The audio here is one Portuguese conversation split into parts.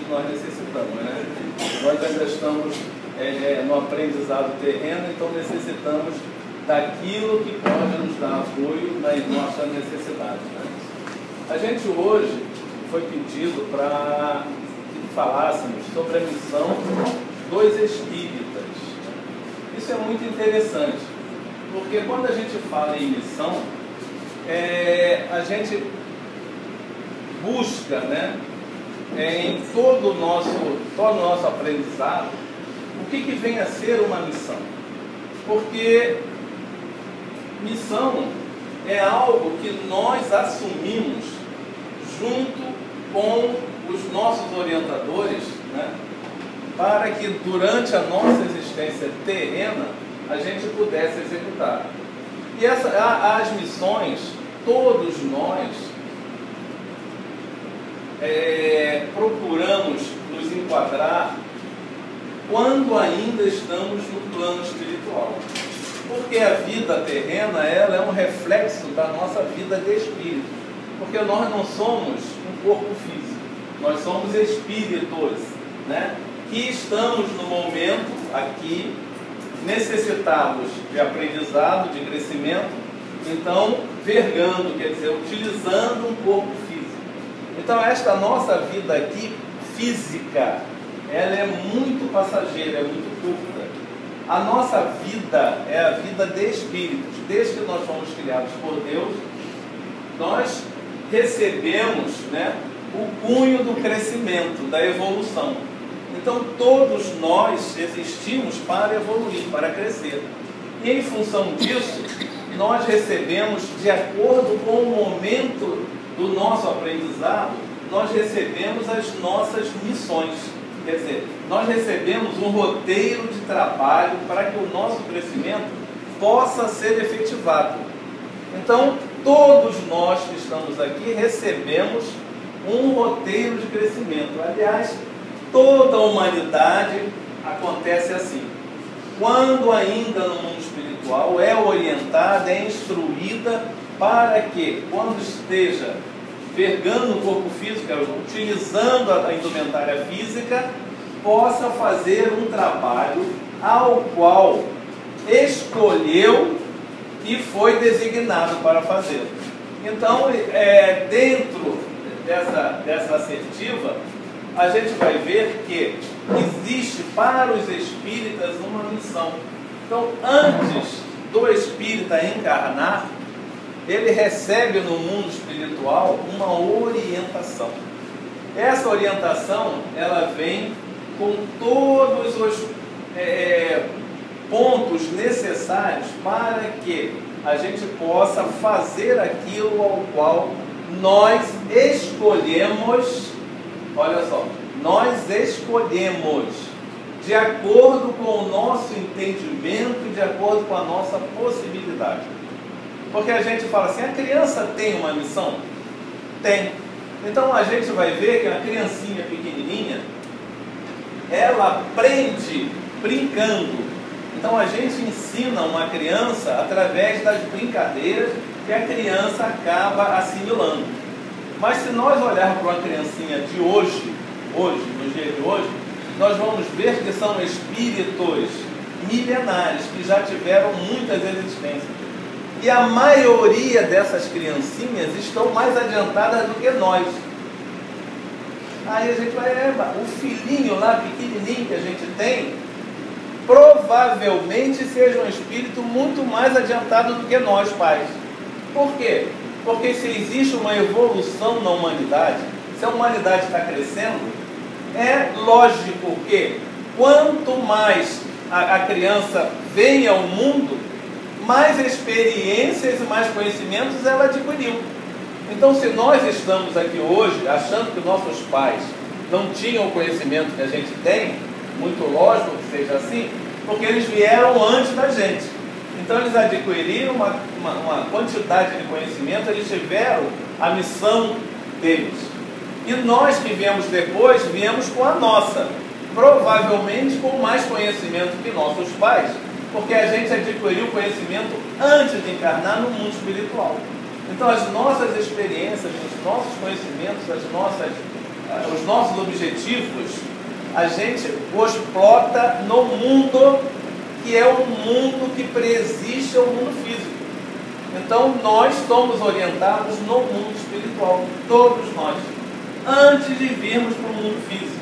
que nós necessitamos, né? Nós ainda estamos no aprendizado terreno, então necessitamos daquilo que pode nos dar apoio nas nossas necessidades, né? A gente hoje foi pedido para que falássemos sobre a missão dos espíritas. Isso é muito interessante, porque quando a gente fala em missão, a gente busca, né, em todo o nosso aprendizado, o que vem a ser uma missão. Porque missão é algo que nós assumimos junto com os nossos orientadores, né, para que durante a nossa existência terrena a gente pudesse executar. E as missões, todos nós procuramos nos enquadrar quando ainda estamos no plano espiritual. Porque a vida terrena, ela é um reflexo da nossa vida de espírito. Porque nós não somos um corpo físico, nós somos espíritos, né, que estamos no momento aqui necessitados de aprendizado, de crescimento, então vergando, quer dizer, utilizando um corpo físico. Então esta nossa vida aqui, física, ela é muito passageira, é muito curta. A nossa vida é a vida de espíritos. Desde que nós fomos criados por Deus, nós recebemos, né, o cunho do crescimento, da evolução. Então todos nós existimos para evoluir, para crescer. E em função disso, nós recebemos, de acordo com o momento do nosso aprendizado, nós recebemos as nossas missões. Quer dizer, nós recebemos um roteiro de trabalho para que o nosso crescimento possa ser efetivado. Então, todos nós que estamos aqui recebemos um roteiro de crescimento. Aliás, toda a humanidade acontece assim. Quando ainda no mundo espiritual é orientada, é instruída para que, quando esteja vergando o corpo físico, utilizando a indumentária física, possa fazer um trabalho ao qual escolheu e foi designado para fazer. Então, dentro dessa assertiva, a gente vai ver que existe para os espíritas uma missão. Então, antes do espírita encarnar, ele recebe no mundo espiritual uma orientação. Essa orientação, ela vem com todos os pontos necessários para que a gente possa fazer aquilo ao qual nós escolhemos. Olha só, nós escolhemos de acordo com o nosso entendimento, de acordo com a nossa possibilidade. Porque a gente fala assim, a criança tem uma missão? Tem. Então a gente vai ver que a criancinha pequenininha, ela aprende brincando. Então a gente ensina uma criança através das brincadeiras que a criança acaba assimilando. Mas se nós olharmos para uma criancinha de hoje, no dia de hoje, nós vamos ver que são espíritos milenares, que já tiveram muitas existências. E a maioria dessas criancinhas estão mais adiantadas do que nós. Aí a gente vai, o filhinho lá, pequenininho que a gente tem, provavelmente seja um espírito muito mais adiantado do que nós, pais. Por quê? Porque se existe uma evolução na humanidade, se a humanidade está crescendo, é lógico que quanto mais a criança vem ao mundo, mais experiências e mais conhecimentos ela adquiriu. Então, se nós estamos aqui hoje achando que nossos pais não tinham o conhecimento que a gente tem, muito lógico que seja assim, porque eles vieram antes da gente. Então, eles adquiriram uma quantidade de conhecimento, eles tiveram a missão deles. E nós que viemos depois, viemos com a nossa, provavelmente com mais conhecimento que nossos pais, porque a gente adquiriu conhecimento antes de encarnar no mundo espiritual. Então as nossas experiências, os nossos conhecimentos, as nossas os nossos objetivos, a gente os plota no mundo que é um mundo que preexiste ao mundo físico. Então nós somos orientados no mundo espiritual, todos nós, antes de virmos para o mundo físico.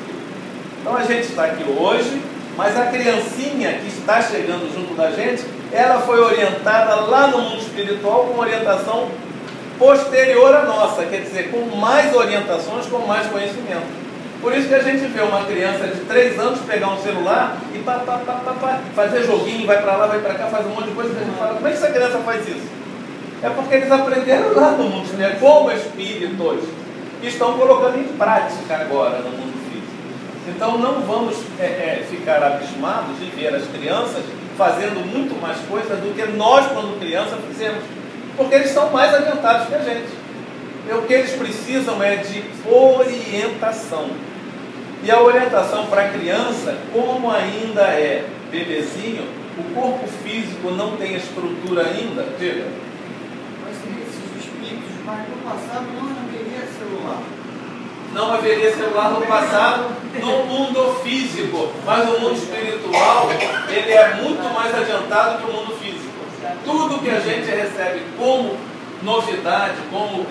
Então a gente está aqui hoje, mas a criancinha que está chegando junto da gente, ela foi orientada lá no mundo espiritual com orientação posterior à nossa, quer dizer, com mais orientações, com mais conhecimento. Por isso que a gente vê uma criança de 3 anos pegar um celular e fazer joguinho, vai para lá, vai para cá, faz um monte de coisa, que a gente fala, como é que essa criança faz isso? É porque eles aprenderam lá no mundo espiritual, como espíritos, que estão colocando em prática agora no mundo físico. Então não vamos ficar abismados de ver as crianças fazendo muito mais coisas do que nós, quando criança, fizemos. Porque eles são mais adiantados que a gente. E o que eles precisam é de orientação. E a orientação para a criança, como ainda é bebezinho, o corpo físico não tem estrutura ainda, diga. Mas esses espíritos, mas no passado não haveria celular. Não haveria celular no passado, no mundo físico, mas o mundo espiritual, ele é muito mais adiantado que o mundo físico. Tudo que a gente recebe como novidade, como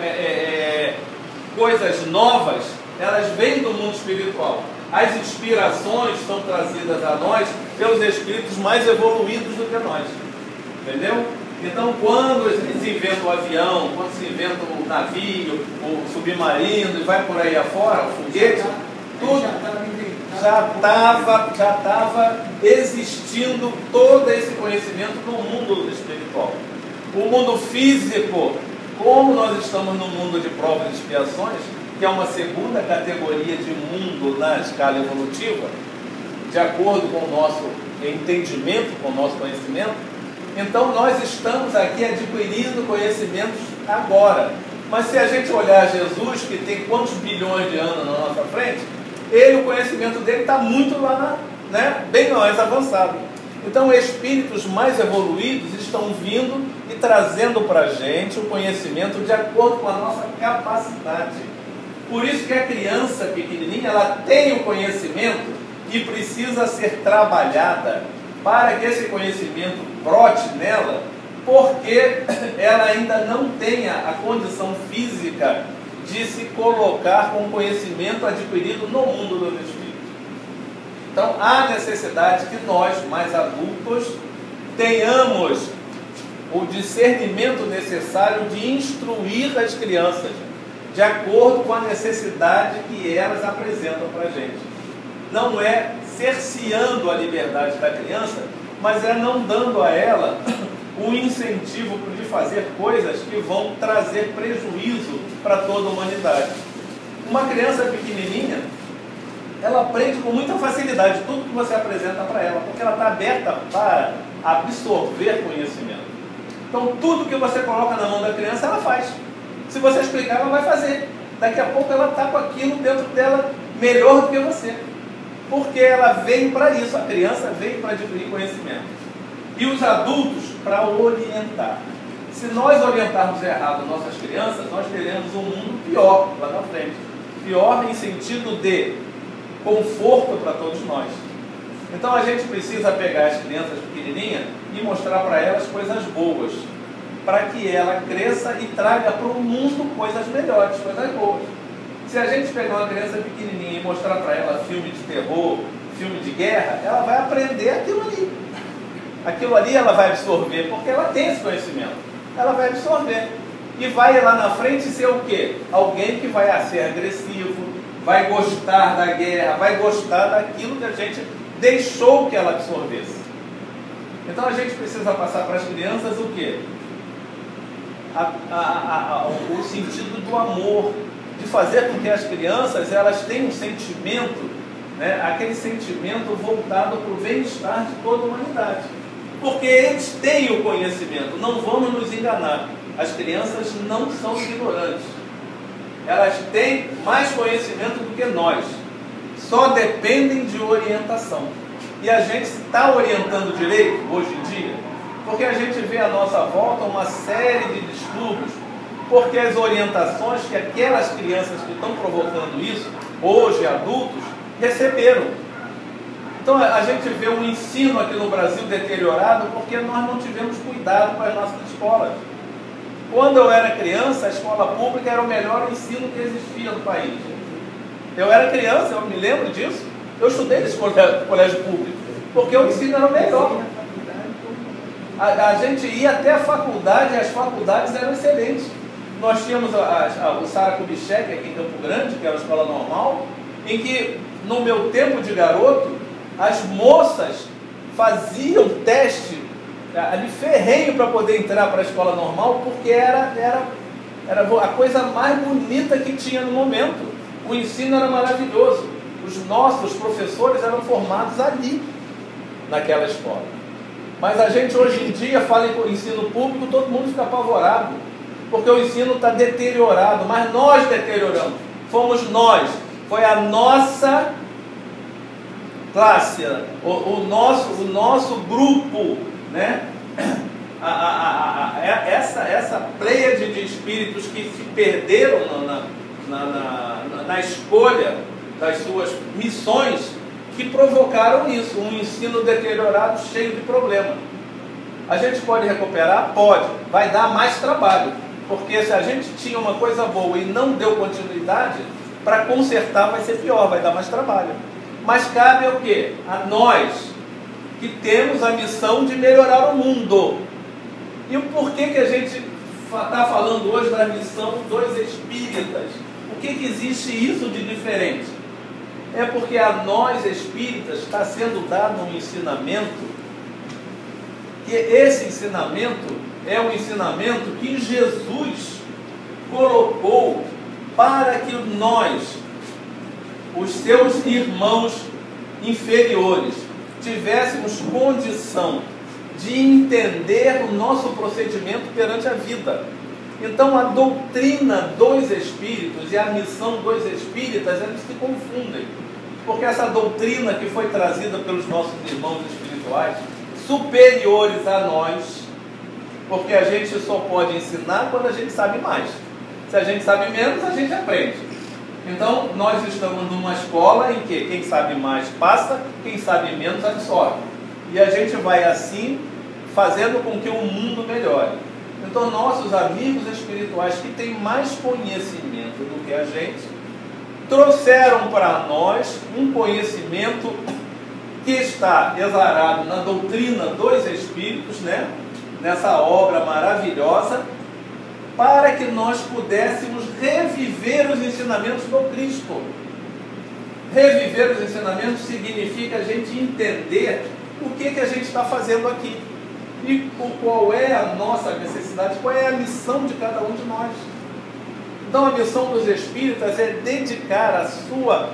coisas novas, elas vêm do mundo espiritual. As inspirações são trazidas a nós pelos espíritos mais evoluídos do que nós. Entendeu? Então, quando se inventa o avião, quando se inventa o navio, o submarino e vai por aí afora, o foguete, tudo já estava existindo todo esse conhecimento no mundo espiritual. O mundo físico, como nós estamos no mundo de provas e expiações, que é uma segunda categoria de mundo na escala evolutiva, de acordo com o nosso entendimento, com o nosso conhecimento, então nós estamos aqui adquirindo conhecimentos agora. Mas se a gente olhar Jesus, que tem quantos bilhões de anos na nossa frente, o conhecimento dele está muito lá, bem mais avançado. Então espíritos mais evoluídos estão vindo e trazendo para a gente o conhecimento de acordo com a nossa capacidade. Por isso que a criança pequenininha, ela tem o conhecimento que precisa ser trabalhada para que esse conhecimento brote nela, porque ela ainda não tenha a condição física de se colocar com o conhecimento adquirido no mundo dos espíritos. Então há necessidade que nós, mais adultos, tenhamos o discernimento necessário de instruir as crianças de acordo com a necessidade que elas apresentam para a gente. Não é cerceando a liberdade da criança, mas é não dando a ela o incentivo de fazer coisas que vão trazer prejuízo para toda a humanidade. Uma criança pequenininha, ela aprende com muita facilidade tudo que você apresenta para ela, porque ela está aberta para absorver conhecimento. Então tudo que você coloca na mão da criança, ela faz. Se você explicar, ela vai fazer. Daqui a pouco ela está com aquilo dentro dela melhor do que você. Porque ela veio para isso, a criança veio para adquirir conhecimento. E os adultos para orientar. Se nós orientarmos errado nossas crianças, nós teremos um mundo pior lá na frente. Pior em sentido de conforto para todos nós. Então a gente precisa pegar as crianças pequenininhas e mostrar para elas coisas boas, para que ela cresça e traga para o mundo coisas melhores, coisas boas. Se a gente pegar uma criança pequenininha e mostrar para ela filme de terror, filme de guerra, ela vai aprender aquilo ali. Aquilo ali ela vai absorver, porque ela tem esse conhecimento. Ela vai absorver. E vai lá na frente ser o quê? Alguém que vai ser agressivo, vai gostar da guerra, vai gostar daquilo que a gente deixou que ela absorvesse. Então a gente precisa passar para as crianças o quê? O sentido do amor, de fazer com que as crianças elas tenham um sentimento, aquele sentimento voltado para o bem-estar de toda a humanidade. Porque eles têm o conhecimento, não vamos nos enganar. As crianças não são ignorantes. Elas têm mais conhecimento do que nós. Só dependem de orientação. E a gente está orientando direito hoje em dia, porque a gente vê à nossa volta uma série de distúrbios, porque as orientações que aquelas crianças que estão provocando isso hoje adultos, receberam. Então a gente vê um ensino aqui no Brasil deteriorado porque nós não tivemos cuidado com as nossas escolas. Quando eu era criança, a escola pública era o melhor ensino que existia no país. Eu era criança, eu me lembro disso. Eu estudei nesse colégio público, porque o ensino era o melhor. A gente ia até a faculdade e as faculdades eram excelentes. Nós tínhamos o Sara Kubitschek aqui em Campo Grande, que era uma escola normal, em que no meu tempo de garoto, as moças faziam teste ali ferrenho para poder entrar para a escola normal, porque era a coisa mais bonita que tinha no momento. O ensino era maravilhoso. Os nossos professores eram formados ali, naquela escola. Mas a gente hoje em dia fala em ensino público, todo mundo fica apavorado, porque o ensino está deteriorado, mas nós deterioramos. Fomos nós, foi a nossa classe, o nosso grupo, né? Essa pleiade de espíritos que se perderam na escolha das suas missões, que provocaram isso, um ensino deteriorado, cheio de problemas. A gente pode recuperar? Pode. Vai dar mais trabalho, porque se a gente tinha uma coisa boa e não deu continuidade, para consertar vai ser pior, vai dar mais trabalho. Mas cabe o quê? A nós, que temos a missão de melhorar o mundo. E o porquê que a gente está falando hoje da missão dos espíritas? O que existe isso de diferente? É porque a nós espíritas está sendo dado um ensinamento, que esse ensinamento é um ensinamento que Jesus colocou para que nós, os seus irmãos inferiores, tivéssemos condição de entender o nosso procedimento perante a vida. Então a doutrina dos espíritos e a missão dos espíritas, eles se confundem. Porque essa doutrina que foi trazida pelos nossos irmãos espirituais, superiores a nós, porque a gente só pode ensinar quando a gente sabe mais. Se a gente sabe menos, a gente aprende. Então nós estamos numa escola em que quem sabe mais passa, quem sabe menos absorve. E a gente vai assim, fazendo com que o mundo melhore. Então nossos amigos espirituais que têm mais conhecimento do que a gente, trouxeram para nós um conhecimento que está exarado na doutrina dos espíritos, né? Nessa obra maravilhosa, para que nós pudéssemos reviver os ensinamentos do Cristo. Reviver os ensinamentos significa a gente entender o que a gente está fazendo aqui e qual é a nossa necessidade, qual é a missão de cada um de nós. Então a missão dos espíritas é dedicar a sua,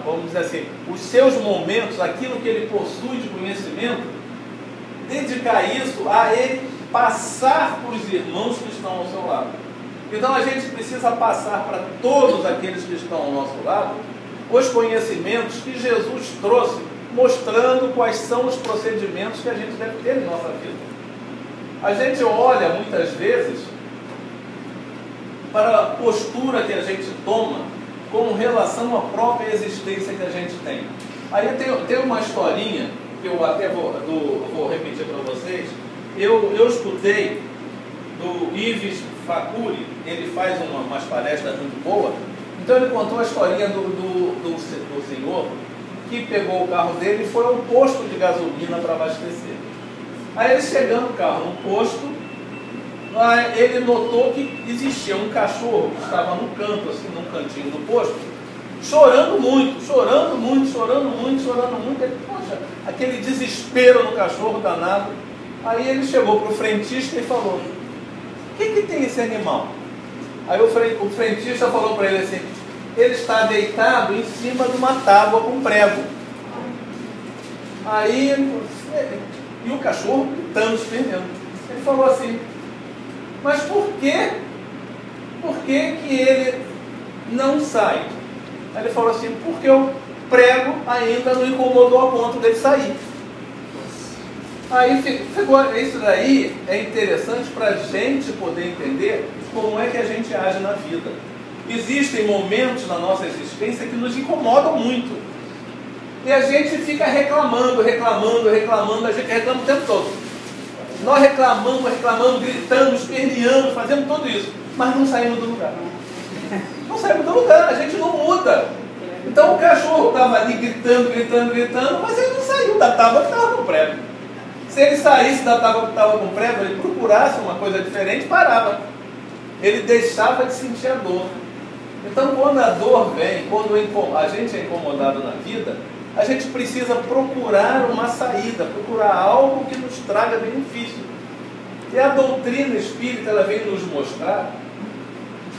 vamos dizer assim, os seus momentos, aquilo que ele possui de conhecimento, dedicar isso a ele passar para os irmãos que estão ao seu lado. Então a gente precisa passar para todos aqueles que estão ao nosso lado os conhecimentos que Jesus trouxe, mostrando quais são os procedimentos que a gente deve ter em nossa vida. A gente olha muitas vezes para a postura que a gente toma com relação à própria existência que a gente tem. Aí tem uma historinha que eu até vou repetir para vocês. Eu escutei do Ives Facuri, ele faz umas palestras muito boas. Então ele contou a historinha do senhor que pegou o carro dele e foi a um posto de gasolina para abastecer. Aí ele chegando no carro, no posto, ele notou que existia um cachorro que estava no canto, assim, num cantinho do posto, chorando muito. Ele, poxa, aquele desespero no cachorro danado. Aí ele chegou para o frentista e falou: o que tem esse animal? Aí o frentista falou para ele assim: ele está deitado em cima de uma tábua com prego. Aí e o cachorro gritando, esperando. Ele falou assim: mas por quê? Por que ele não sai? Aí ele falou assim: porque o prego ainda não incomodou a ponto dele sair. Aí isso daí é interessante para a gente poder entender como é que a gente age na vida. Existem momentos na nossa existência que nos incomodam muito. E a gente fica reclamando, a gente reclama o tempo todo. Nós reclamamos, gritamos, esperneamos, fazemos tudo isso, mas não saímos do lugar. Não saímos do lugar, a gente não muda. Então o cachorro estava ali gritando, mas ele não saiu da tábua que estava com prego. Se ele saísse da tábua que estava com prego, ele procurasse uma coisa diferente, parava. Ele deixava de sentir a dor. Então quando a dor vem, quando a gente é incomodado na vida, a gente precisa procurar uma saída, procurar algo que nos traga benefício. E a doutrina espírita, ela vem nos mostrar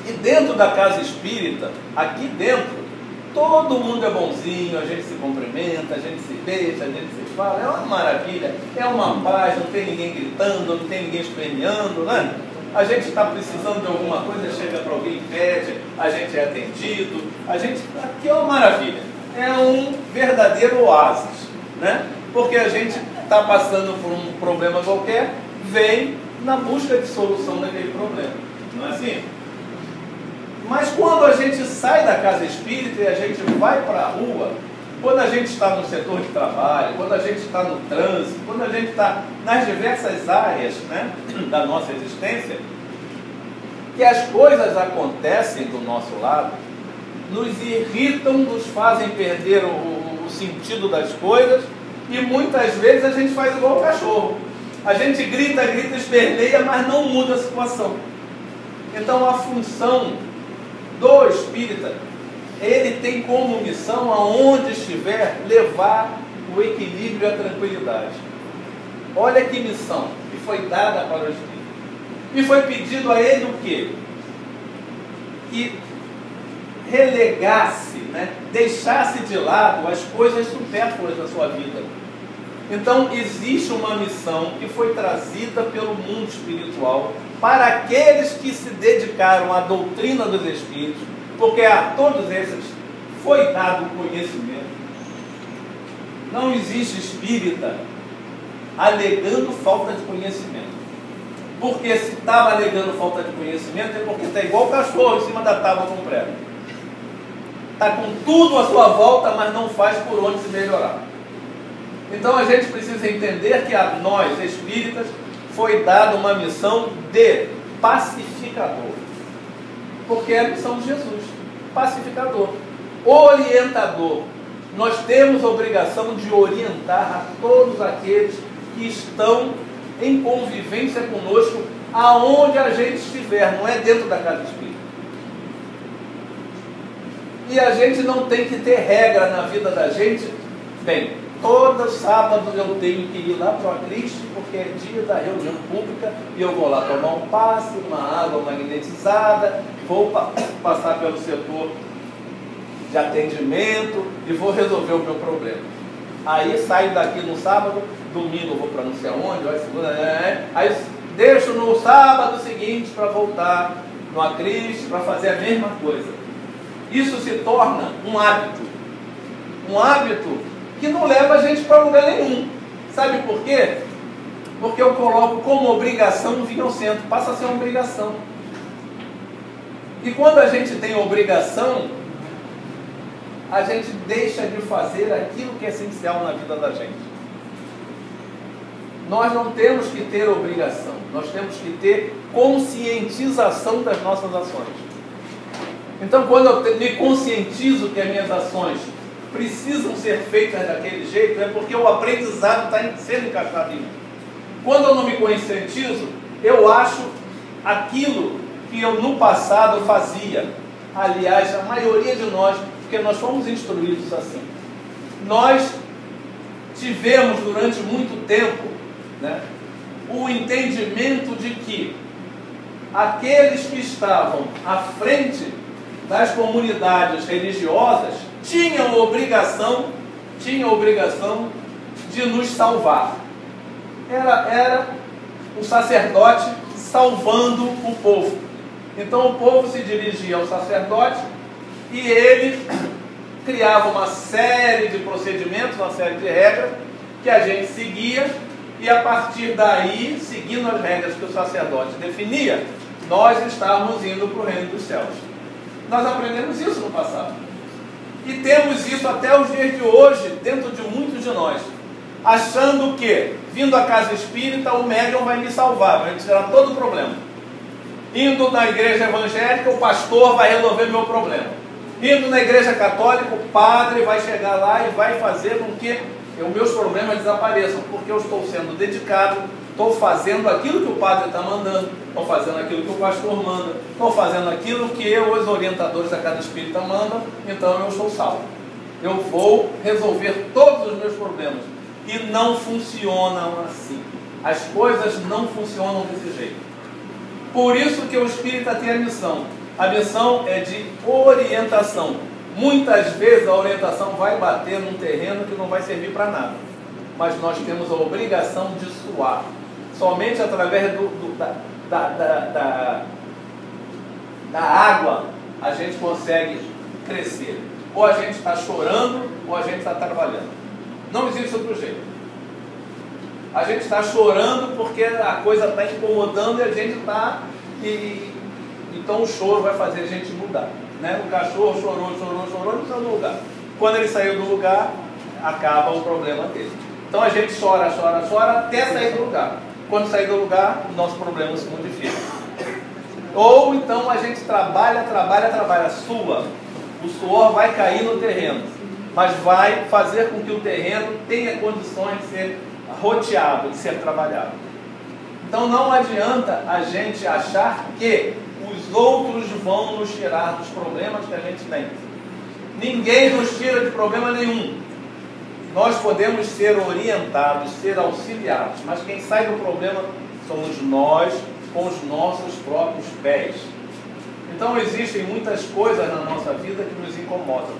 que dentro da casa espírita, aqui dentro, todo mundo é bonzinho, a gente se cumprimenta, a gente se beija, a gente se fala, é uma maravilha, é uma paz, não tem ninguém gritando, não tem ninguém esperneando, né? A gente está precisando de alguma coisa, chega para alguém e pede, a gente é atendido, aqui é uma maravilha, é um verdadeiro oásis, né? Porque a gente está passando por um problema qualquer, vem na busca de solução daquele problema, não é assim? Mas quando a gente sai da casa espírita e a gente vai para a rua, quando a gente está no setor de trabalho, quando a gente está no trânsito, quando a gente está nas diversas áreas, né, da nossa existência, que as coisas acontecem do nosso lado, nos irritam, nos fazem perder o sentido das coisas, e muitas vezes a gente faz igual o cachorro. A gente grita, esperneia, mas não muda a situação. Então a função do espírita, ele tem como missão, aonde estiver, levar o equilíbrio e a tranquilidade. Olha que missão que foi dada para o espírito. E foi pedido a ele o quê? Que relegasse, né? Deixasse de lado as coisas supérfluas da sua vida. Então existe uma missão que foi trazida pelo mundo espiritual para aqueles que se dedicaram à doutrina dos Espíritos, porque a todos esses foi dado o conhecimento. Não existe espírita alegando falta de conhecimento. Porque se estava alegando falta de conhecimento é porque está igual o cachorro em cima da tábua com prego. Está com tudo à sua volta, mas não faz por onde se melhorar. Então a gente precisa entender que a nós, espíritas, foi dada uma missão de pacificador. Porque é a missão de Jesus, pacificador, orientador. Nós temos a obrigação de orientar a todos aqueles que estão em convivência conosco, aonde a gente estiver, não é dentro da casa espírita. E a gente não tem que ter regra na vida da gente. Bem, todo sábado eu tenho que ir lá para o Cristo, porque é dia da reunião pública, e eu vou lá tomar um passe, uma água magnetizada, vou passar pelo setor de atendimento e vou resolver o meu problema. Aí saio daqui no sábado, domingo eu vou para não sei aonde, aí deixo no sábado seguinte para voltar no Acriste, para fazer a mesma coisa. Isso se torna um hábito que não leva a gente para lugar nenhum. Sabe por quê? Porque eu coloco como obrigação vir ao centro, passa a ser uma obrigação. E quando a gente tem obrigação, a gente deixa de fazer aquilo que é essencial na vida da gente. Nós não temos que ter obrigação, nós temos que ter conscientização das nossas ações. Então, quando eu me conscientizo que as minhas ações precisam ser feitas daquele jeito, é porque o aprendizado está sendo encaixado em mim. Quando eu não me conscientizo, eu acho aquilo que eu no passado fazia. Aliás, a maioria de nós, porque nós fomos instruídos assim. Nós tivemos durante muito tempo, né, o entendimento de que aqueles que estavam à frente das comunidades religiosas tinham obrigação de nos salvar. Era o sacerdote salvando o povo. Então o povo se dirigia ao sacerdote e ele criava uma série de procedimentos, uma série de regras que a gente seguia, e a partir daí, seguindo as regras que o sacerdote definia, nós estávamos indo para o reino dos céus. Nós aprendemos isso no passado. E temos isso até os dias de hoje, dentro de muitos de nós. Achando que, vindo à casa espírita, o médium vai me salvar, vai me tirar todo o problema. Indo na igreja evangélica, o pastor vai resolver meu problema. Indo na igreja católica, o padre vai chegar lá e vai fazer com que os meus problemas desapareçam, porque eu estou sendo dedicado, estou fazendo aquilo que o padre está mandando, estou fazendo aquilo que o pastor manda, estou fazendo aquilo que os orientadores da casa espírita mandam, então eu estou salvo. Eu vou resolver todos os meus problemas. E não funcionam assim. As coisas não funcionam desse jeito. Por isso que o espírita tem a missão. A missão é de orientação. Muitas vezes a orientação vai bater num terreno que não vai servir para nada. Mas nós temos a obrigação de suar. Somente através da água a gente consegue crescer. Ou a gente está chorando, ou a gente está trabalhando. Não existe outro jeito. A gente está chorando porque a coisa está incomodando e a gente está... Então o choro vai fazer a gente mudar. Né? O cachorro chorou, não saiu do lugar. Quando ele saiu do lugar, acaba o problema dele. Então a gente chora até sair do lugar. Quando sair do lugar, o nosso problema se modifica. Ou então a gente trabalha, sua. O suor vai cair no terreno, mas vai fazer com que o terreno tenha condições de ser roteado, de ser trabalhado. Então não adianta a gente achar que os outros vão nos tirar dos problemas que a gente tem. Ninguém nos tira de problema nenhum. Nós podemos ser orientados, ser auxiliados, mas quem sai do problema somos nós, com os nossos próprios pés. Então existem muitas coisas na nossa vida que nos incomodam,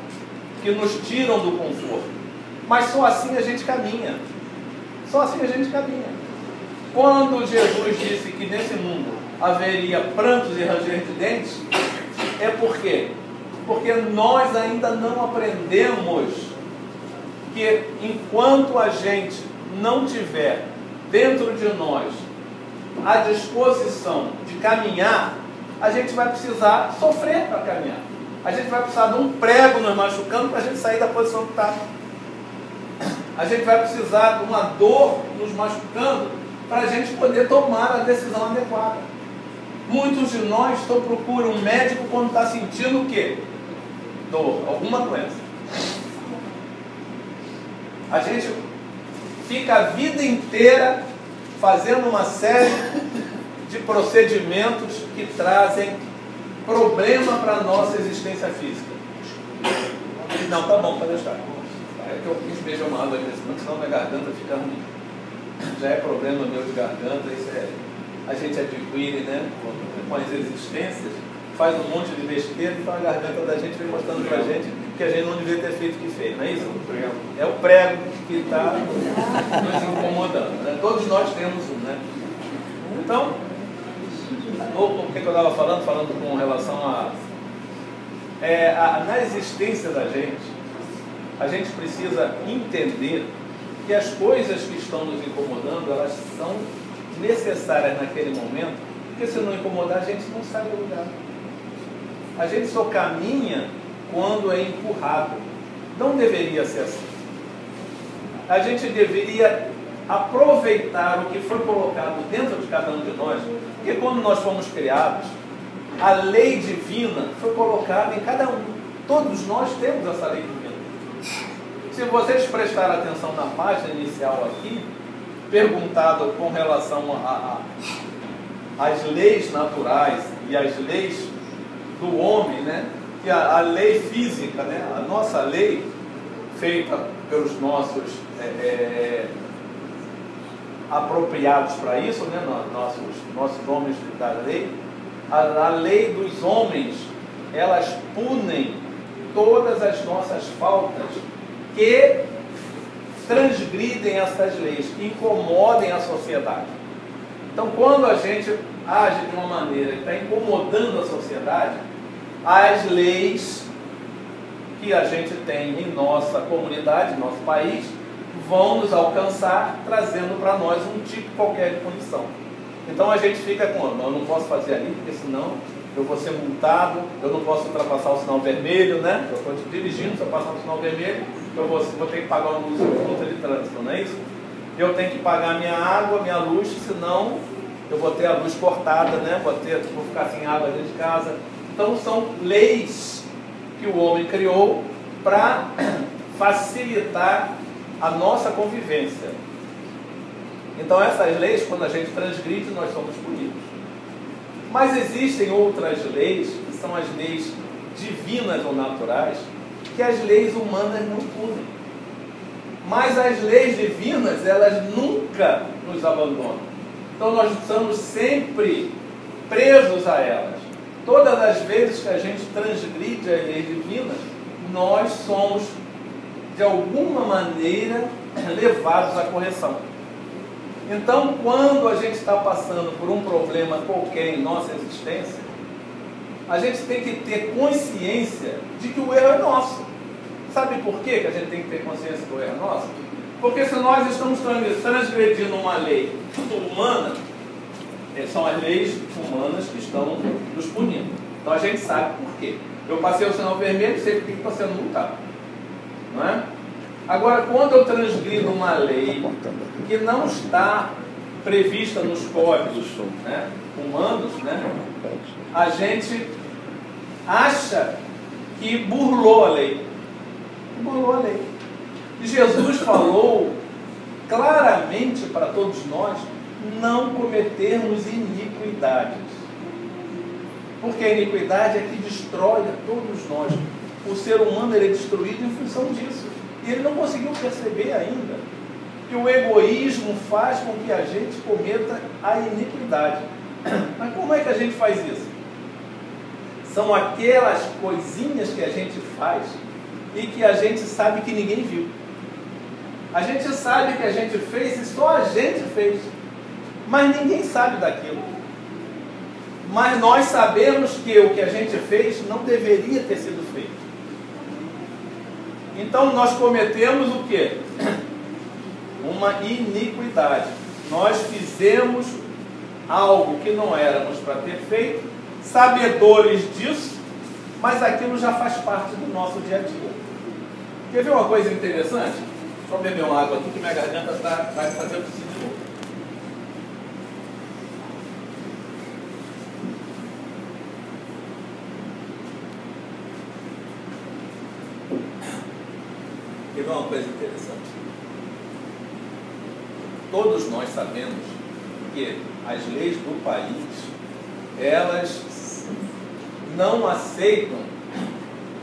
que nos tiram do conforto. Mas só assim a gente caminha. Só assim a gente caminha. Quando Jesus disse que nesse mundo haveria prantos e ranger de dentes, é por quê? Porque nós ainda não aprendemos que enquanto a gente não tiver dentro de nós a disposição de caminhar, a gente vai precisar sofrer para caminhar. A gente vai precisar de um prego nos machucando para a gente sair da posição que está. A gente vai precisar de uma dor nos machucando para a gente poder tomar a decisão adequada. Muitos de nós só procuram um médico quando está sentindo o quê? Dor, alguma doença. A gente fica a vida inteira fazendo uma série de procedimentos que trazem problema para a nossa existência física. Não, tá bom, pode deixar. É que eu quis beijar uma água aqui, senão minha garganta fica ruim. Já é problema meu de garganta, isso é... A gente adquire, né, com as existências, faz um monte de besteira, então a garganta da gente vem mostrando pra gente que a gente não devia ter feito o que fez, não é isso? É o prego que está nos incomodando, né? Todos nós temos um, né? Então, o que eu estava falando? Falando com relação na existência da gente, a gente precisa entender que as coisas que estão nos incomodando, elas são necessárias naquele momento, porque se não incomodar, a gente não sai do lugar. A gente só caminha quando é empurrado. Não deveria ser assim. A gente deveria aproveitar o que foi colocado dentro de cada um de nós, porque quando nós fomos criados, a lei divina foi colocada em cada um. Todos nós temos essa lei divina. Se vocês prestarem atenção na página inicial aqui, perguntado com relação às leis naturais e às leis do homem, né? Que a lei física, né? A nossa lei, feita pelos nossos apropriados para isso, né? Nossos homens da lei, a lei dos homens, elas punem todas as nossas faltas que transgridem essas leis, que incomodem a sociedade. Então, quando a gente age de uma maneira que está incomodando a sociedade, as leis que a gente tem em nossa comunidade, em nosso país, vão nos alcançar, trazendo para nós um tipo qualquer de punição. Então a gente fica com, eu não posso fazer ali, porque senão eu vou ser multado, eu não posso ultrapassar o sinal vermelho, né? Eu estou dirigindo, se eu passar o sinal vermelho, eu vou ter que pagar uma multa de trânsito, não é isso? Eu tenho que pagar minha água, minha luz, senão eu vou ter a luz cortada, né? Vou ficar sem água dentro de casa. Então são leis que o homem criou para facilitar a nossa convivência. Então essas leis, quando a gente transgride, nós somos punidos. Mas existem outras leis, que são as leis divinas ou naturais, que as leis humanas não punem. Mas as leis divinas, elas nunca nos abandonam. Então nós estamos sempre presos a elas. Todas as vezes que a gente transgride as leis divinas, nós somos, de alguma maneira, levados à correção. Então, quando a gente está passando por um problema qualquer em nossa existência, a gente tem que ter consciência de que o erro é nosso. Sabe por quê que a gente tem que ter consciência que o erro é nosso? Porque se nós estamos transgredindo uma lei humana, são as leis humanas que estão nos punindo. Então a gente sabe por quê. Eu passei o sinal vermelho, sei que estou sendo multado. Não é? Agora, quando eu transgrido uma lei que não está prevista nos códigos, né, humanos, né, a gente acha que burlou a lei. Burlou a lei. E Jesus falou claramente para todos nós não cometermos iniquidades. Porque a iniquidade é que destrói a todos nós. O ser humano ele é destruído em função disso. E ele não conseguiu perceber ainda que o egoísmo faz com que a gente cometa a iniquidade. Mas como é que a gente faz isso? São aquelas coisinhas que a gente faz e que a gente sabe que ninguém viu. A gente sabe que a gente fez e só a gente fez. Mas ninguém sabe daquilo. Mas nós sabemos que o que a gente fez não deveria ter sido feito. Então nós cometemos o quê? Uma iniquidade. Nós fizemos algo que não éramos para ter feito, sabedores disso, mas aquilo já faz parte do nosso dia a dia. Quer ver uma coisa interessante? Só beber uma água aqui que minha garganta vai fazendo isso de novo. Quer ver uma coisa interessante? Todos nós sabemos que as leis do país, elas não aceitam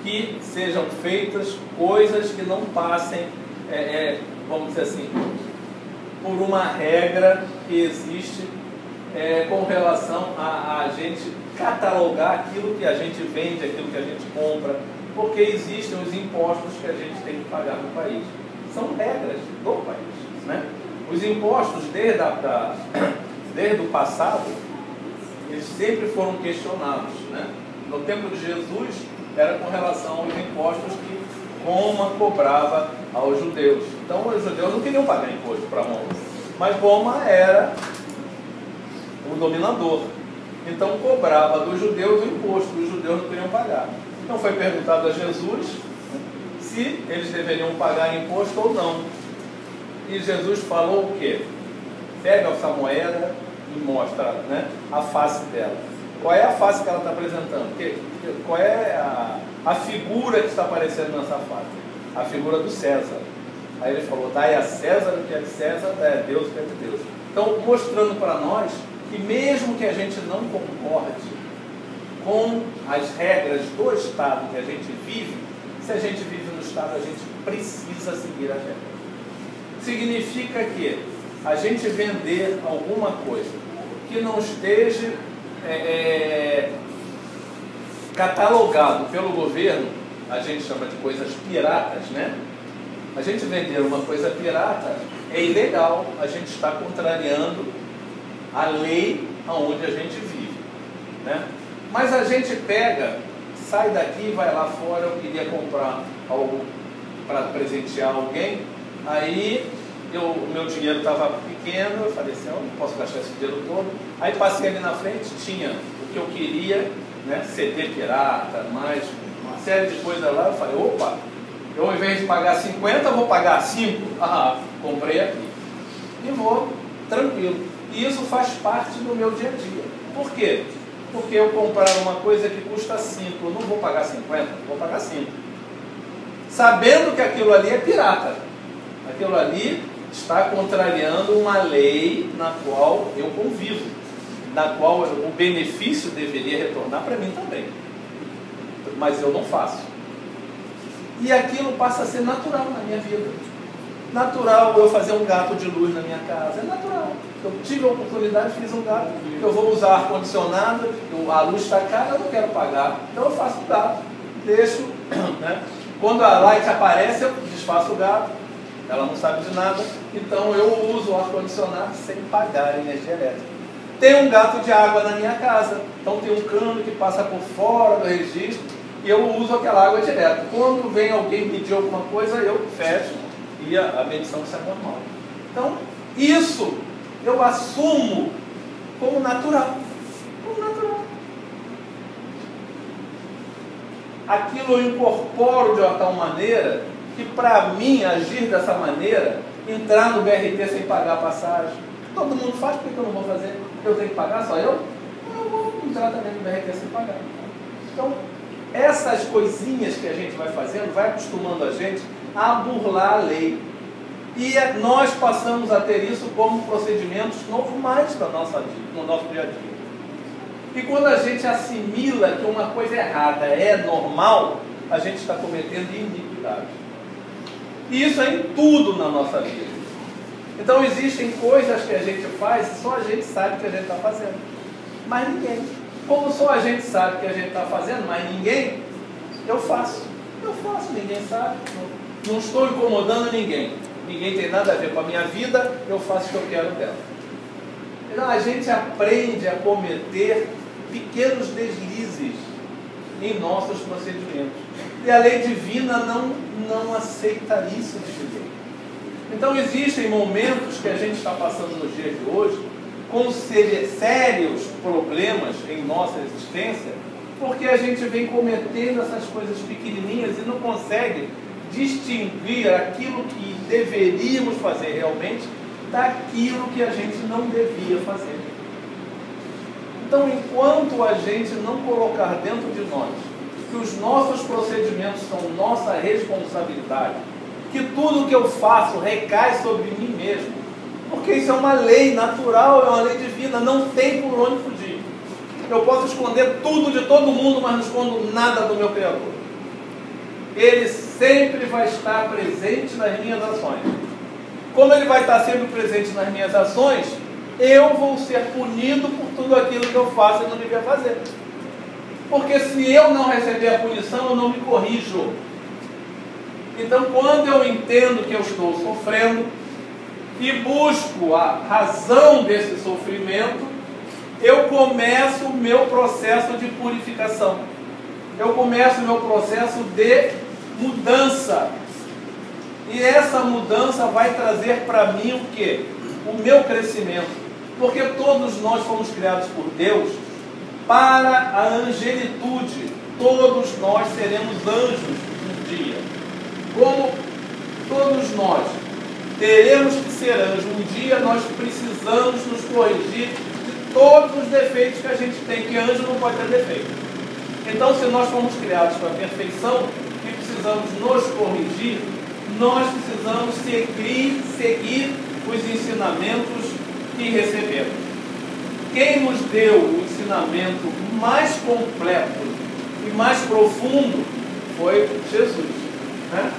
que sejam feitas coisas que não passem, vamos dizer assim, por uma regra que existe com relação a gente catalogar aquilo que a gente vende, aquilo que a gente compra, porque existem os impostos que a gente tem que pagar no país. São regras do país, né? Os impostos, desde o passado, eles sempre foram questionados, né? No tempo de Jesus, era com relação aos impostos que Roma cobrava aos judeus. Então, os judeus não queriam pagar imposto para Roma, mas Roma era o dominador. Então, cobrava dos judeus o imposto que os judeus não queriam pagar. Então, foi perguntado a Jesus se eles deveriam pagar imposto ou não. E Jesus falou o quê? Pega essa moeda e mostra, né, a face dela. Qual é a face que ela está apresentando? Qual é a figura que está aparecendo nessa face? A figura do César. Aí ele falou, dai a César o que é de César, dai a Deus o que é de Deus. Então, mostrando para nós que mesmo que a gente não concorde com as regras do Estado que a gente vive, se a gente vive no Estado, a gente precisa seguir as regras. Significa que a gente vender alguma coisa que não esteja catalogado pelo governo, a gente chama de coisas piratas, né? A gente vender uma coisa pirata é ilegal, a gente está contrariando a lei aonde a gente vive, né? Mas a gente pega, sai daqui, vai lá fora, eu queria comprar algo para presentear alguém, aí o meu dinheiro estava pequeno, eu falei assim, eu não posso gastar esse dinheiro todo. Aí passei ali na frente, tinha o que eu queria né, CD pirata, mais uma série de coisas lá. Eu falei, opa, eu ao invés de pagar 50, vou pagar 5. Ah, comprei aqui. E vou tranquilo. E isso faz parte do meu dia a dia. Por quê? Porque eu comprar uma coisa que custa 5, eu não vou pagar 50, vou pagar 5. Sabendo que aquilo ali é pirata. Aquilo ali está contrariando uma lei na qual eu convivo, na qual o benefício deveria retornar para mim também. Mas eu não faço. E aquilo passa a ser natural na minha vida. Natural eu fazer um gato de luz na minha casa. É natural. Eu tive a oportunidade, fiz um gato. Eu vou usar ar-condicionado, a luz está cara, eu não quero pagar. Então eu faço o gato. Deixo, né? Quando a light aparece, eu desfaço o gato. Ela não sabe de nada. Então eu uso o ar-condicionado sem pagar energia elétrica. Tem um gato de água na minha casa. Então tem um cano que passa por fora do registro e eu uso aquela água direto. Quando vem alguém pedir alguma coisa, eu fecho e a medição sai normal. Então, isso eu assumo como natural. Como natural. Aquilo eu incorporo de uma tal maneira que, para mim, agir dessa maneira, entrar no BRT sem pagar a passagem, todo mundo faz, por que eu não vou fazer? Eu tenho que pagar, só eu? Eu vou entrar também no BRT sem pagar. Então, essas coisinhas que a gente vai fazendo, vai acostumando a gente a burlar a lei. E nós passamos a ter isso como procedimentos normais da nossa vida, no nosso dia a dia. E quando a gente assimila que uma coisa errada é normal, a gente está cometendo iniquidade. E isso é em tudo na nossa vida. Então existem coisas que a gente faz e só a gente sabe que a gente está fazendo. Mas ninguém. Como só a gente sabe que a gente está fazendo, mas ninguém, eu faço. Eu faço, ninguém sabe. Não estou incomodando ninguém. Ninguém tem nada a ver com a minha vida, eu faço o que eu quero dela. Então a gente aprende a cometer pequenos deslizes em nossos procedimentos. E a lei divina não aceita isso de jeito. Então existem momentos que a gente está passando nos dias de hoje com sérios problemas em nossa existência, porque a gente vem cometendo essas coisas pequenininhas e não consegue distinguir aquilo que deveríamos fazer realmente daquilo que a gente não devia fazer. Então, enquanto a gente não colocar dentro de nós que os nossos procedimentos são nossa responsabilidade, que tudo que eu faço recai sobre mim mesmo, porque isso é uma lei natural, é uma lei divina, não tem por onde fugir. Eu posso esconder tudo de todo mundo, mas não escondo nada do meu Criador. Ele sempre vai estar presente nas minhas ações. Como ele vai estar sempre presente nas minhas ações, eu vou ser punido por tudo aquilo que eu faço e não devia fazer. Porque se eu não receber a punição, eu não me corrijo. Então, quando eu entendo que eu estou sofrendo e busco a razão desse sofrimento, eu começo o meu processo de purificação. Eu começo o meu processo de mudança. E essa mudança vai trazer para mim o quê? O meu crescimento. Porque todos nós fomos criados por Deus para a angelitude. Todos nós seremos anjos um dia. Como todos nós teremos que ser anjos um dia, nós precisamos nos corrigir de todos os defeitos que a gente tem, que anjo não pode ter defeito. Então, se nós fomos criados para a perfeição e precisamos nos corrigir, nós precisamos seguir os ensinamentos que recebemos. Quem nos deu o ensinamento mais completo e mais profundo foi Jesus, né?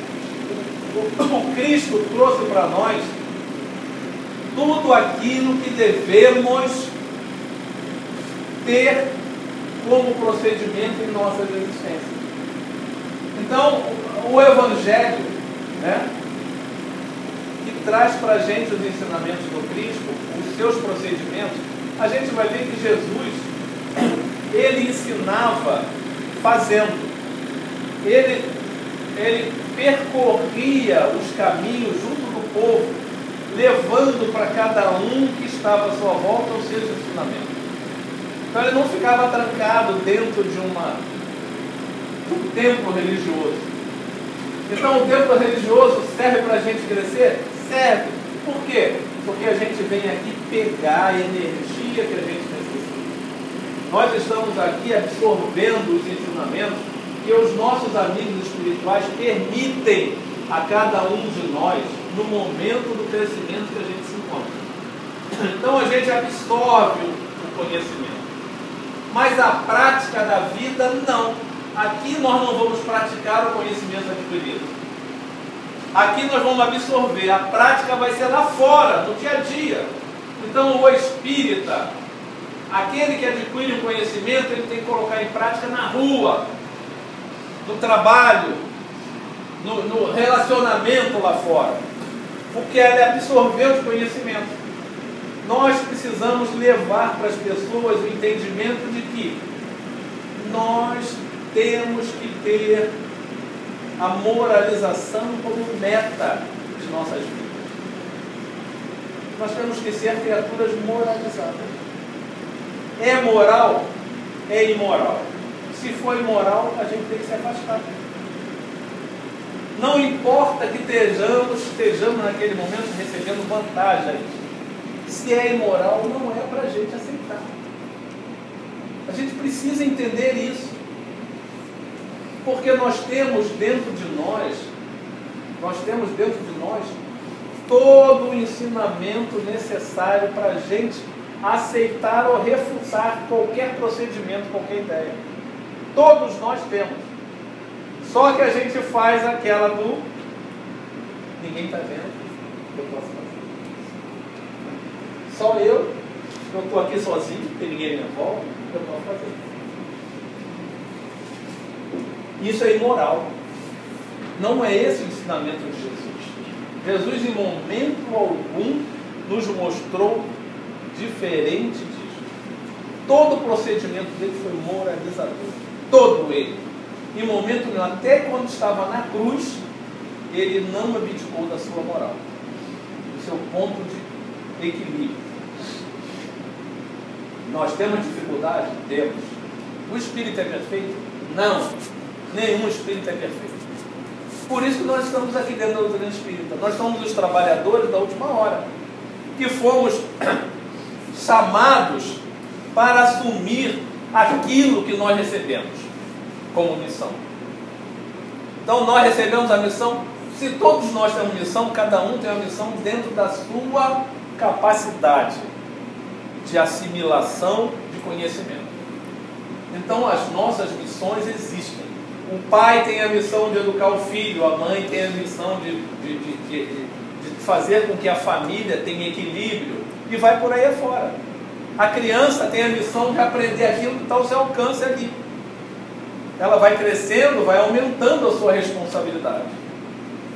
O Cristo trouxe para nós tudo aquilo que devemos ter como procedimento em nossas existências. Então, o Evangelho, né, que traz para a gente os ensinamentos do Cristo, os seus procedimentos, a gente vai ver que Jesus, ele ensinava fazendo. Ele percorria os caminhos junto do povo, levando para cada um que estava à sua volta os seus ensinamentos. Então ele não ficava trancado dentro de um templo religioso. Então o templo religioso serve para a gente crescer? Serve. Por quê? Porque a gente vem aqui pegar a energia que a gente necessita. Nós estamos aqui absorvendo os ensinamentos que os nossos amigos espirituais permitem a cada um de nós no momento do crescimento que a gente se encontra. Então a gente absorve o conhecimento. Mas a prática da vida, não. Aqui nós não vamos praticar o conhecimento adquirido. Aqui nós vamos absorver. A prática vai ser lá fora, no dia a dia. Então o espírita, aquele que adquire o conhecimento, ele tem que colocar em prática na rua, no trabalho, no relacionamento lá fora. Porque ele absorveu os conhecimentos. Nós precisamos levar para as pessoas o entendimento de que nós temos que ter a moralização como meta de nossas vidas. Nós temos que ser criaturas moralizadas. É moral? É imoral. Se for imoral, a gente tem que se afastar. Não importa que estejamos naquele momento recebendo vantagens. Se é imoral, não é para a gente aceitar. A gente precisa entender isso. Porque nós temos dentro de nós todo o ensinamento necessário para a gente aceitar ou refutar qualquer procedimento, qualquer ideia. Todos nós temos. Só que a gente faz aquela do ninguém está vendo, eu posso fazer. Só eu estou aqui sozinho, tem ninguém me envolve, eu posso fazer. Isso é imoral. Não é esse o ensinamento de Jesus. Jesus, em momento algum, nos mostrou diferente disso. Todo o procedimento dele foi moralizador. Todo ele. Em momento nenhum, até quando estava na cruz, ele não abdicou da sua moral, do seu ponto de equilíbrio. Nós temos dificuldade? Temos. O espírito é perfeito? Não. Nenhum espírito é perfeito. Por isso que nós estamos aqui dentro da doutrina espírita. Nós somos os trabalhadores da última hora, que fomos chamados para assumir aquilo que nós recebemos como missão. Então nós recebemos a missão. Se todos nós temos missão, cada um tem uma missão dentro da sua capacidade de assimilação de conhecimento. Então as nossas missões existem. O pai tem a missão de educar o filho, a mãe tem a missão de fazer com que a família tenha equilíbrio, e vai por aí afora. A criança tem a missão de aprender aquilo que está ao seu alcance ali. Ela vai crescendo, vai aumentando a sua responsabilidade.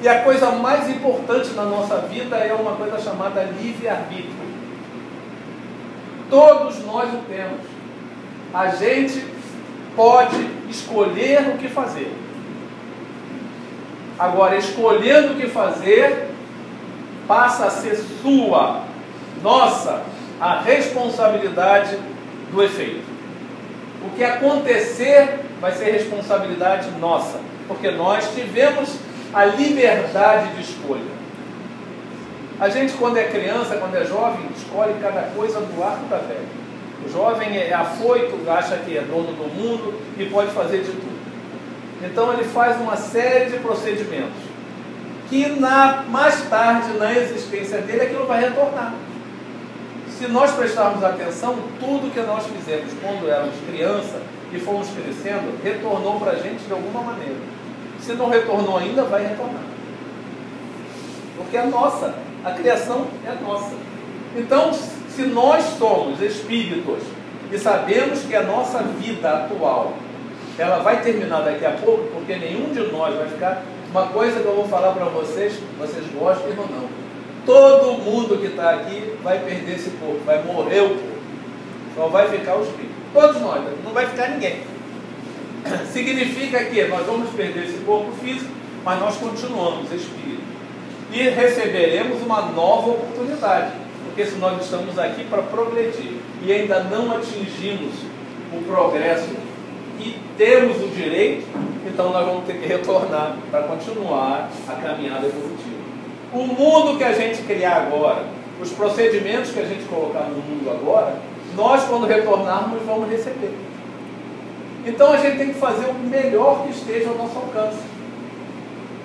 E a coisa mais importante na nossa vida é uma coisa chamada livre-arbítrio. Todos nós o temos. A gente pode escolher o que fazer. Agora, escolhendo o que fazer, passa a ser sua, nossa, a responsabilidade do efeito. O que acontecer vai ser responsabilidade nossa, porque nós tivemos a liberdade de escolha. A gente, quando é criança, quando é jovem, escolhe cada coisa do arco da velha. O jovem é afoito, acha que é dono do mundo e pode fazer de tudo. Então ele faz uma série de procedimentos que mais tarde, na existência dele, aquilo vai retornar. Se nós prestarmos atenção, tudo que nós fizemos quando éramos criança e fomos crescendo, retornou para a gente de alguma maneira. Se não retornou ainda, vai retornar. Porque é nossa, a criação é nossa. Então, se nós somos espíritos e sabemos que a nossa vida atual, ela vai terminar daqui a pouco, porque nenhum de nós vai ficar... Uma coisa que eu vou falar para vocês, vocês gostem ou não. Todo mundo que está aqui vai perder esse corpo, vai morrer o corpo. Só vai ficar o espírito. Todos nós, não vai ficar ninguém. Significa que nós vamos perder esse corpo físico, mas nós continuamos espírito. E receberemos uma nova oportunidade. Porque se nós estamos aqui para progredir e ainda não atingimos o progresso e temos o direito, então nós vamos ter que retornar para continuar a caminhada evolutiva. O mundo que a gente criar agora, os procedimentos que a gente colocar no mundo agora, nós quando retornarmos vamos receber. Então a gente tem que fazer o melhor que esteja ao nosso alcance,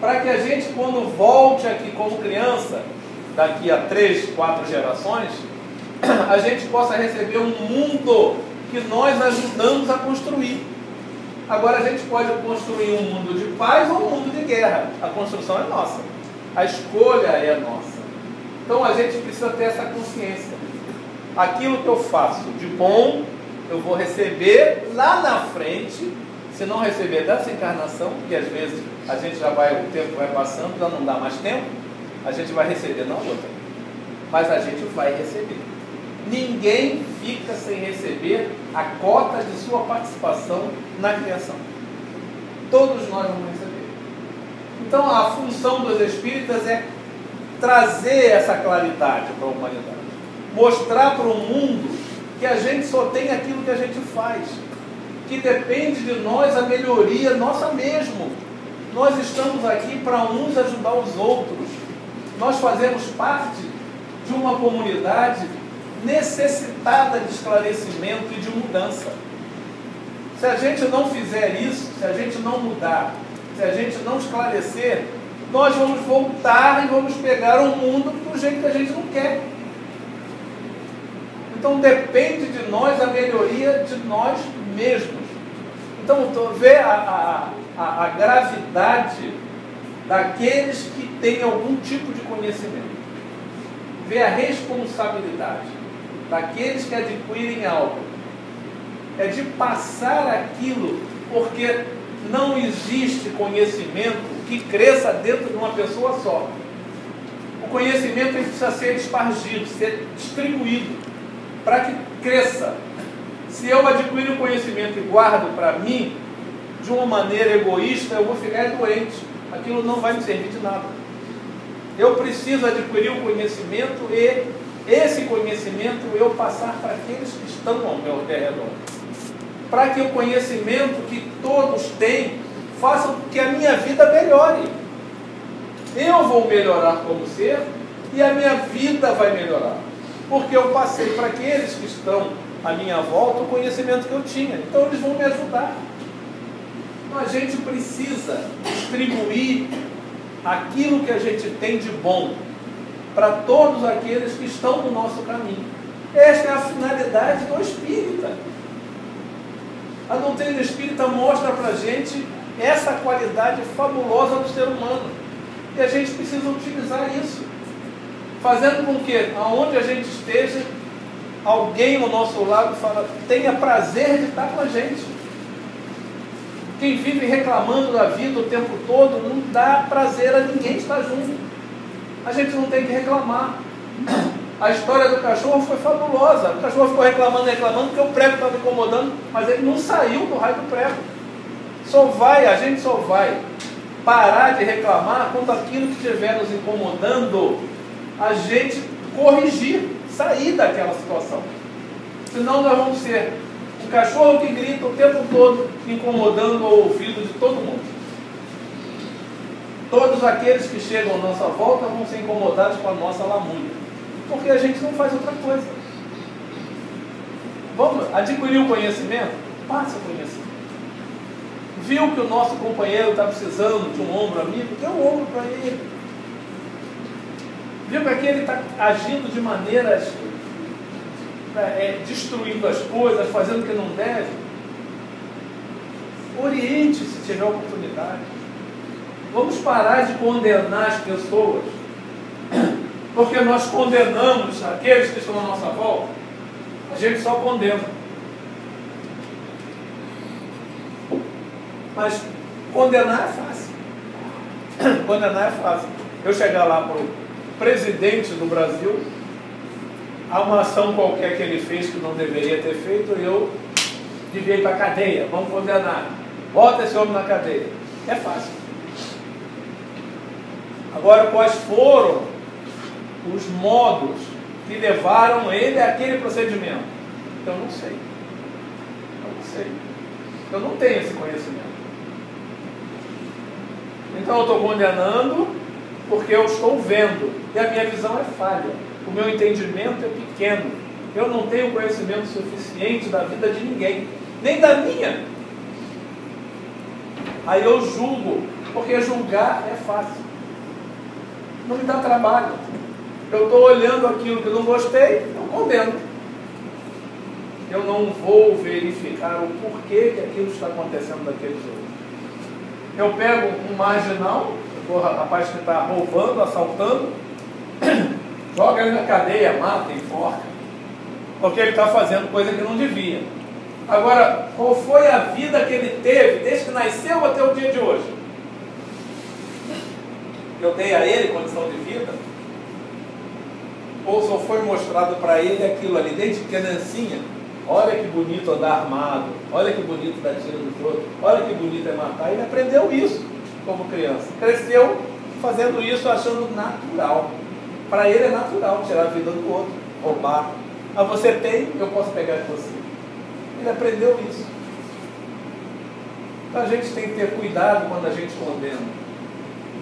para que a gente, quando volte aqui como criança, daqui a 3, 4 gerações, a gente possa receber um mundo que nós ajudamos a construir. Agora a gente pode construir um mundo de paz ou um mundo de guerra. A construção é nossa, a escolha é nossa. Então a gente precisa ter essa consciência. Aquilo que eu faço de bom, eu vou receber lá na frente. Se não receber dessa encarnação, porque às vezes a gente já vai, o tempo vai passando, já não dá mais tempo, a gente vai receber na outra. Mas a gente vai receber. Ninguém fica sem receber a cota de sua participação na criação. Todos nós vamos receber. Então a função dos espíritas é trazer essa claridade para a humanidade. Mostrar para o mundo que a gente só tem aquilo que a gente faz. Que depende de nós a melhoria nossa mesmo. Nós estamos aqui para uns ajudar os outros. Nós fazemos parte de uma comunidade necessitada de esclarecimento e de mudança. Se a gente não fizer isso, se a gente não mudar, se a gente não esclarecer, nós vamos voltar e vamos pegar o mundo do jeito que a gente não quer. Então depende de nós a melhoria de nós mesmos. Então vê a gravidade daqueles que têm algum tipo de conhecimento. Vê a responsabilidade daqueles que adquirem algo. É de passar aquilo, porque não existe conhecimento que cresça dentro de uma pessoa só. O conhecimento precisa ser espargido, ser distribuído, para que cresça. Se eu adquirir o conhecimento e guardo para mim, de uma maneira egoísta, eu vou ficar doente. Aquilo não vai me servir de nada. Eu preciso adquirir o conhecimento e esse conhecimento eu passar para aqueles que estão ao meu redor. Para que o conhecimento que todos têm faça com que a minha vida melhore. Eu vou melhorar como ser e a minha vida vai melhorar. Porque eu passei para aqueles que estão à minha volta o conhecimento que eu tinha. Então eles vão me ajudar. Então a gente precisa distribuir aquilo que a gente tem de bom para todos aqueles que estão no nosso caminho. Esta é a finalidade do espírita. A doutrina espírita mostra para a gente essa qualidade fabulosa do ser humano. E a gente precisa utilizar isso, fazendo com que, aonde a gente esteja, alguém ao nosso lado tenha prazer de estar com a gente. Quem vive reclamando da vida o tempo todo não dá prazer a ninguém estar junto. A gente não tem que reclamar. A história do cachorro foi fabulosa. O cachorro ficou reclamando porque o prego estava incomodando, mas ele não saiu do raio do prego. A gente só vai parar de reclamar quando aquilo que estiver nos incomodando, a gente corrigir, sair daquela situação. Senão nós vamos ser um cachorro que grita o tempo todo, incomodando o ouvido de todo mundo. Todos aqueles que chegam à nossa volta vão ser incomodados com a nossa lamúria, porque a gente não faz outra coisa. Vamos adquirir o conhecimento? Passa o conhecimento. Viu que o nosso companheiro está precisando de um ombro amigo? Dê um ombro para ele. Viu que aquele está agindo de maneiras destruindo as coisas, fazendo o que não deve? Oriente se tiver oportunidade. Vamos parar de condenar as pessoas, porque nós condenamos aqueles que estão à nossa volta. A gente só condena. Mas condenar é fácil. Condenar é fácil. Eu chegar lá para o presidente do Brasil, há uma ação qualquer que ele fez que não deveria ter feito, eu devia ir para a cadeia, vamos condenar. Bota esse homem na cadeia. É fácil. Agora, quais foram os modos que levaram ele àquele procedimento? Eu não sei. Eu não sei. Eu não tenho esse conhecimento. Então eu estou condenando porque eu estou vendo. E a minha visão é falha. O meu entendimento é pequeno. Eu não tenho conhecimento suficiente da vida de ninguém. Nem da minha. Aí eu julgo. Porque julgar é fácil. Não me dá trabalho. Eu estou olhando aquilo que eu não gostei, eu condeno. Eu não vou verificar o porquê que aquilo está acontecendo daqueles outros. Eu pego um marginal, o rapaz que está roubando, assaltando, joga ele na cadeia, mata, enforca, porque ele está fazendo coisa que não devia. Agora, qual foi a vida que ele teve desde que nasceu até o dia de hoje? Eu dei a ele condição de vida? Ou só foi mostrado para ele aquilo ali, desde criancinha? Olha que bonito andar armado, olha que bonito dar tiro nos outros, olha que bonito é matar. Ele aprendeu isso como criança. Cresceu fazendo isso, achando natural. Para ele é natural tirar a vida do outro, roubar. Ah, você tem, eu posso pegar de você. Ele aprendeu isso. Então a gente tem que ter cuidado quando a gente condena.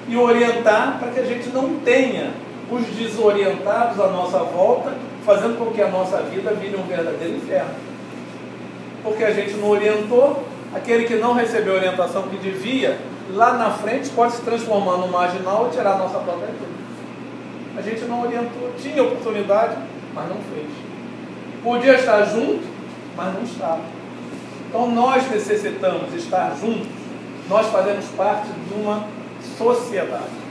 E orientar para que a gente não tenha os desorientados à nossa volta, fazendo com que a nossa vida vire um verdadeiro inferno. Porque a gente não orientou, aquele que não recebeu a orientação que devia, lá na frente pode se transformar no marginal e tirar a nossa própria vida. A gente não orientou, tinha oportunidade, mas não fez. Podia estar junto, mas não estava. Então nós necessitamos estar juntos, nós fazemos parte de uma sociedade.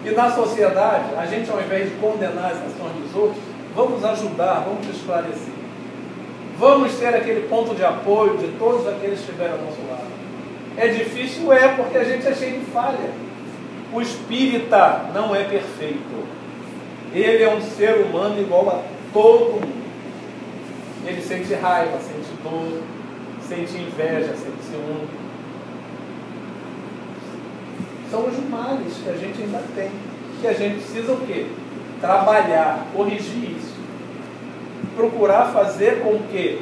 E na sociedade, a gente, ao invés de condenar as ações dos outros, vamos ajudar, vamos esclarecer. Vamos ter aquele ponto de apoio de todos aqueles que estiverem ao nosso lado. É difícil? É, porque a gente é cheio de falha. O espírita não é perfeito. Ele é um ser humano igual a todo mundo. Ele sente raiva, sente dor, sente inveja, sente ciúme. São os males que a gente ainda tem, que a gente precisa o quê? Trabalhar, corrigir isso. Procurar fazer com que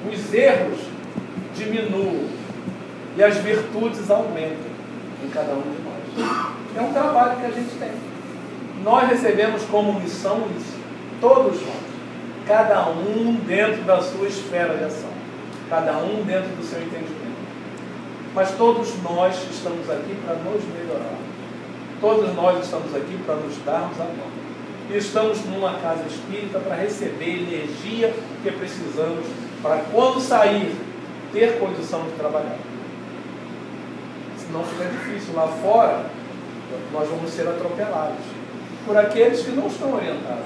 os erros diminuam e as virtudes aumentem em cada um de nós. É um trabalho que a gente tem. Nós recebemos como missão isso, todos nós. Cada um dentro da sua esfera de ação. Cada um dentro do seu entendimento. Mas todos nós estamos aqui para nos melhorar. Todos nós estamos aqui para nos darmos a mão. E estamos numa casa espírita para receber energia que precisamos para, quando sair, ter condição de trabalhar. Senão fica difícil. Lá fora, nós vamos ser atropelados por aqueles que não estão orientados.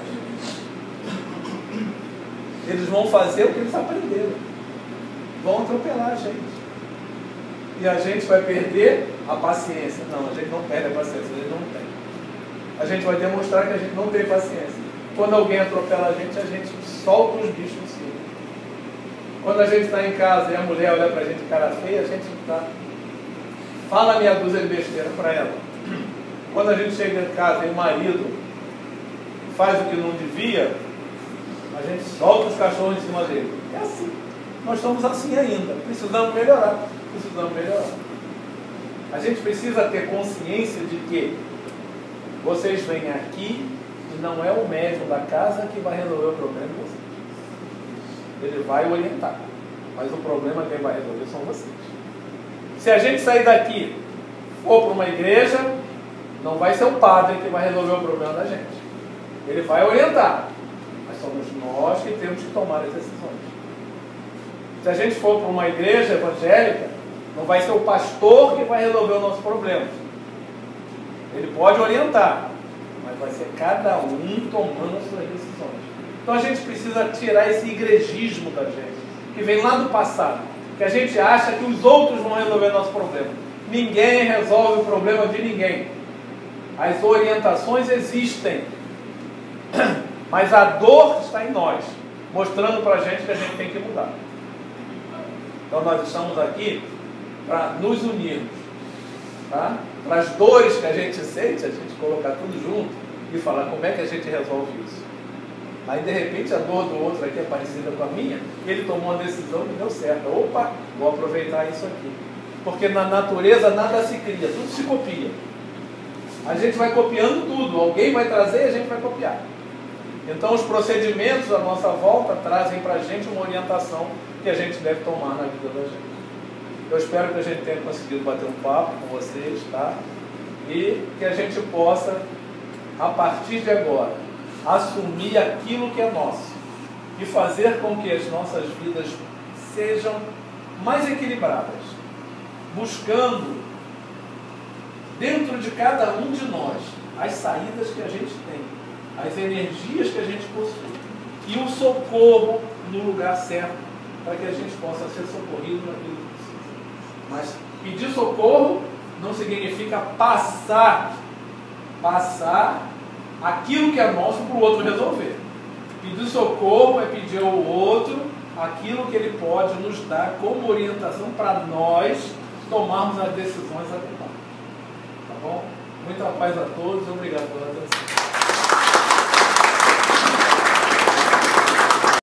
Eles vão fazer o que eles aprenderam. Vão atropelar a gente. E a gente vai perder a paciência. Não, a gente não perde a paciência, a gente não tem. A gente vai demonstrar que a gente não tem paciência. Quando alguém atropela a gente solta os bichos em cima. Quando a gente está em casa e a mulher olha para a gente de cara feia, a gente fala meia dúzia de besteira para ela. Quando a gente chega em casa e o marido faz o que não devia, a gente solta os cachorros em cima dele. É assim. Nós estamos assim ainda. Precisamos melhorar. A gente precisa ter consciência de que vocês vêm aqui e não é o médium da casa que vai resolver o problema de vocês. Ele vai orientar, mas o problema quem vai resolver são vocês. Se a gente sair daqui, for para uma igreja, não vai ser o padre que vai resolver o problema da gente. Ele vai orientar, mas somos nós que temos que tomar as decisões. Se a gente for para uma igreja evangélica, não vai ser o pastor que vai resolver o nosso problema. Ele pode orientar, mas vai ser cada um tomando as suas decisões. Então a gente precisa tirar esse igrejismo da gente, que vem lá do passado, que a gente acha que os outros vão resolver o nosso problema. Ninguém resolve o problema de ninguém. As orientações existem, mas a dor está em nós, mostrando para a gente que a gente tem que mudar. Então nós estamos aqui para nos unirmos, tá? Para as dores que a gente sente, a gente colocar tudo junto e falar como é que a gente resolve isso. Aí de repente a dor do outro aqui é parecida com a minha, ele tomou uma decisão que deu certo. Opa, vou aproveitar isso aqui. Porque na natureza nada se cria, tudo se copia. A gente vai copiando tudo, alguém vai trazer e a gente vai copiar. Então os procedimentos à nossa volta trazem para a gente uma orientação que a gente deve tomar na vida da gente. Eu espero que a gente tenha conseguido bater um papo com vocês, tá? E que a gente possa, a partir de agora, assumir aquilo que é nosso e fazer com que as nossas vidas sejam mais equilibradas, buscando dentro de cada um de nós as saídas que a gente tem, as energias que a gente possui e o socorro no lugar certo para que a gente possa ser socorrido naquilo que precisa. Mas pedir socorro não significa passar aquilo que é nosso para o outro resolver. Pedir socorro é pedir ao outro aquilo que ele pode nos dar como orientação para nós tomarmos as decisões adequadas. Tá bom? Muita paz a todos, obrigado pela atenção.